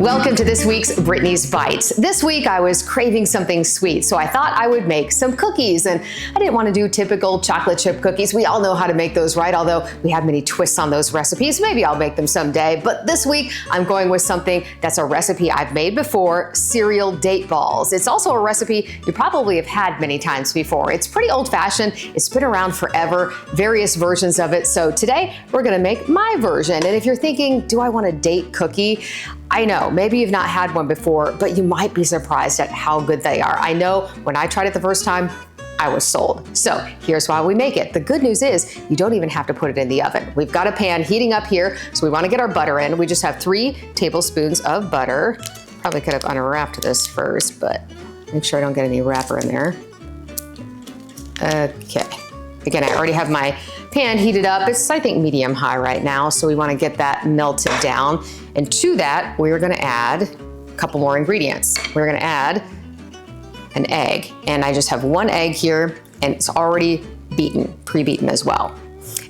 Welcome to this week's Brittany's Bites. This week I was craving something sweet, so I thought I would make some cookies, and I didn't want to do typical chocolate chip cookies. We all know how to make those, right? Although we have many twists on those recipes. Maybe I'll make them someday, but this week I'm going with something that's a recipe I've made before, cereal date balls. It's also a recipe you probably have had many times before. It's pretty old-fashioned. It's been around forever, various versions of it. So today we're gonna make my version. And if you're thinking, do I want a date cookie? I know, maybe you've not had one before, but you might be surprised at how good they are. I know when I tried it the first time, I was sold. So here's why we make it. The good news is you don't even have to put it in the oven. We've got a pan heating up here, so we want to get our butter in. We just have 3 tablespoons of butter. Probably could have unwrapped this first, but make sure I don't get any wrapper in there. Okay. Again, I already have my pan heated up. It's, I think, medium high right now, so we want to get that melted down. And to that, we're going to add a couple more ingredients. We're going to add an egg, and I just have 1 egg here, and it's already beaten, pre-beaten as well.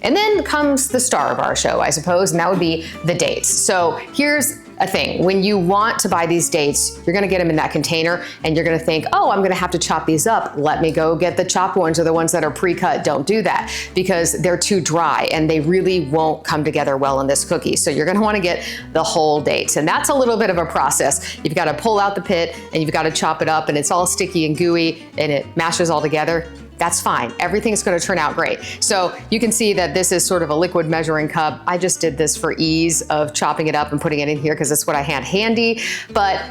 And then comes the star of our show, I suppose, and that would be the dates. So here's a thing. When you want to buy these dates, you're gonna get them in that container, and you're gonna think, oh, I'm gonna have to chop these up. Let me go get the chopped ones or the ones that are pre-cut. Don't do that, because they're too dry and they really won't come together well in this cookie. So you're gonna wanna get the whole dates. And that's a little bit of a process. You've gotta pull out the pit and you've gotta chop it up, and it's all sticky and gooey and it mashes all together. That's fine. Everything's gonna turn out great. So you can see that this is sort of a liquid measuring cup. I just did this for ease of chopping it up and putting it in here because that's what I had handy, but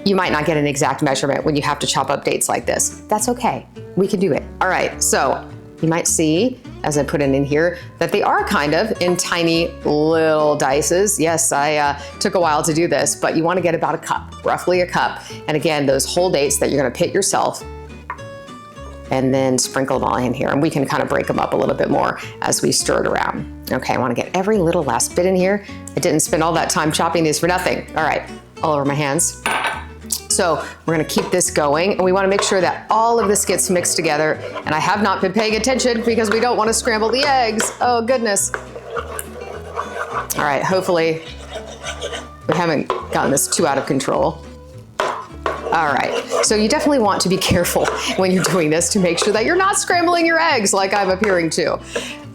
you might not get an exact measurement when you have to chop up dates like this. That's okay, we can do it. All right, so you might see, as I put it in here, that they are kind of in tiny little dices. Yes, I took a while to do this, but you wanna get about a cup, roughly a cup. And again, those whole dates that you're gonna pit yourself, and then sprinkle them all in here. And we can kind of break them up a little bit more as we stir it around. Okay, I wanna get every little last bit in here. I didn't spend all that time chopping these for nothing. All right, all over my hands. So we're gonna keep this going, and we wanna make sure that all of this gets mixed together. And I have not been paying attention because we don't wanna scramble the eggs. Oh goodness. All right, hopefully we haven't gotten this too out of control. All right, so you definitely want to be careful when you're doing this to make sure that you're not scrambling your eggs like I'm appearing to.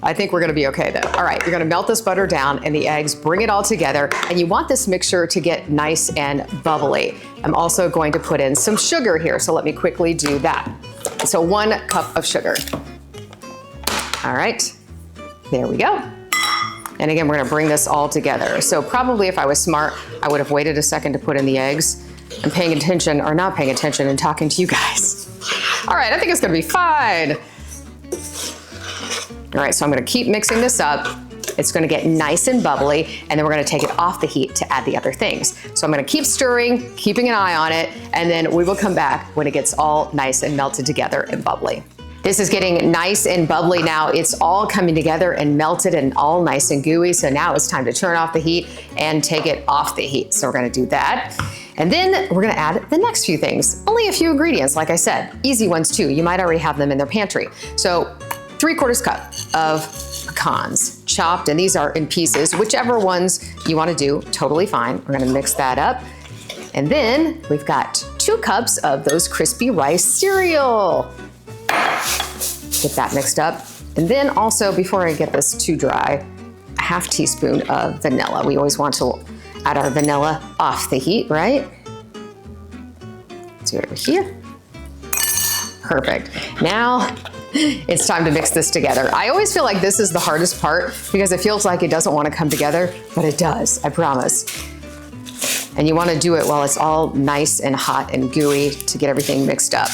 I think we're gonna be okay though. All right, you're gonna melt this butter down and the eggs, bring it all together, and you want this mixture to get nice and bubbly. I'm also going to put in some sugar here, so let me quickly do that. So 1 cup of sugar. All right, there we go. And again, we're gonna bring this all together. So probably if I was smart, I would have waited a second to put in the eggs. I'm paying attention or not paying attention and talking to you guys. All right, I think it's gonna be fine. All right, so I'm gonna keep mixing this up. It's gonna get nice and bubbly, and then we're gonna take it off the heat to add the other things. So I'm gonna keep stirring, keeping an eye on it, and then we will come back when it gets all nice and melted together and bubbly. This is getting nice and bubbly now. It's all coming together and melted and all nice and gooey. So now it's time to turn off the heat and take it off the heat. So we're gonna do that. And then we're gonna add the next few things. Only a few ingredients, like I said, easy ones too. You might already have them in their pantry. So 3/4 cup of pecans, chopped, and these are in pieces. Whichever ones you wanna do, totally fine. We're gonna mix that up. And then we've got 2 cups of those crispy rice cereal. Get that mixed up. And then also, before I get this too dry, a 1/2 teaspoon of vanilla. We always want to add our vanilla off the heat, right? Let's do it over here. Perfect. Now it's time to mix this together. I always feel like this is the hardest part because it feels like it doesn't want to come together, but it does, I promise. And you want to do it while it's all nice and hot and gooey to get everything mixed up.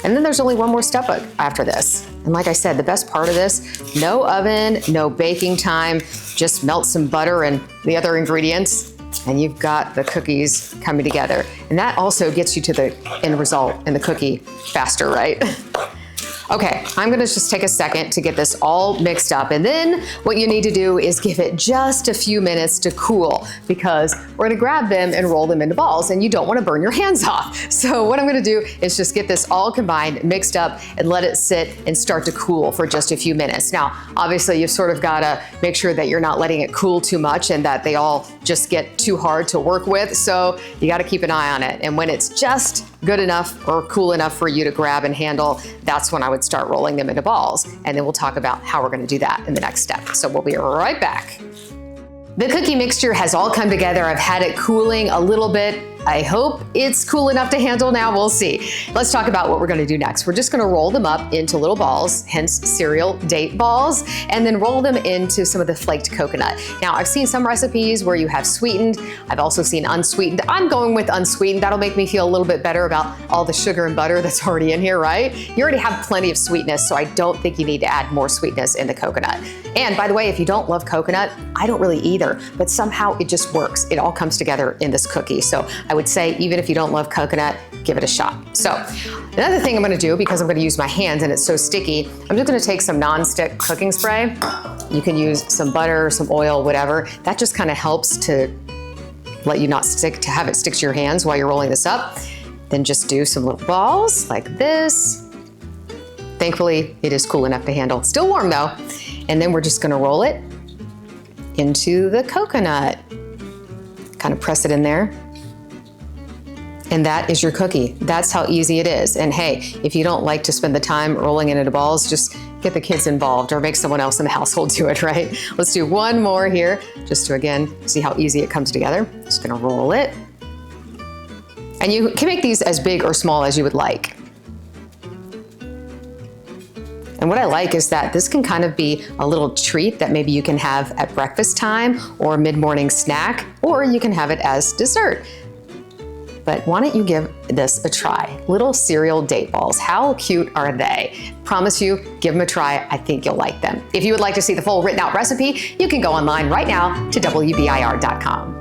And then there's only one more step after this. And like I said, the best part of this, no oven, no baking time, just melt some butter and the other ingredients, and you've got the cookies coming together. And that also gets you to the end result in the cookie faster, right? Okay, I'm gonna just take a second to get this all mixed up, and then what you need to do is give it just a few minutes to cool, because we're gonna grab them and roll them into balls, and you don't wanna burn your hands off. So what I'm gonna do is just get this all combined, mixed up, and let it sit and start to cool for just a few minutes. Now, obviously you've sort of gotta make sure that you're not letting it cool too much and that they all just get too hard to work with, so you gotta keep an eye on it. And when it's just good enough or cool enough for you to grab and handle, that's when I would start rolling them into balls. And then we'll talk about how we're gonna do that in the next step. So we'll be right back. The cookie mixture has all come together. I've had it cooling a little bit. I hope it's cool enough to handle now. We'll see. Let's talk about what we're gonna do next. We're just gonna roll them up into little balls, hence cereal date balls, and then roll them into some of the flaked coconut. Now, I've seen some recipes where you have sweetened. I've also seen unsweetened. I'm going with unsweetened. That'll make me feel a little bit better about all the sugar and butter that's already in here, right? You already have plenty of sweetness, so I don't think you need to add more sweetness in the coconut. And by the way, if you don't love coconut, I don't really either, but somehow it just works. It all comes together in this cookie. So I would say, even if you don't love coconut, give it a shot. So another thing I'm gonna do, because I'm gonna use my hands and it's so sticky, I'm just gonna take some non-stick cooking spray. You can use some butter, some oil, whatever. That just kind of helps to let you not stick, to have it stick to your hands while you're rolling this up. Then just do some little balls like this. Thankfully, it is cool enough to handle. Still warm though. And then we're just gonna roll it into the coconut. Kind of press it in there. And that is your cookie. That's how easy it is. And hey, if you don't like to spend the time rolling it into balls, just get the kids involved or make someone else in the household do it, right? Let's do one more here, just to again, see how easy it comes together. Just gonna roll it. And you can make these as big or small as you would like. And what I like is that this can kind of be a little treat that maybe you can have at breakfast time or mid-morning snack, or you can have it as dessert. But why don't you give this a try? Little cereal date balls, how cute are they? Promise you, give them a try. I think you'll like them. If you would like to see the full written out recipe, you can go online right now to WBIR.com.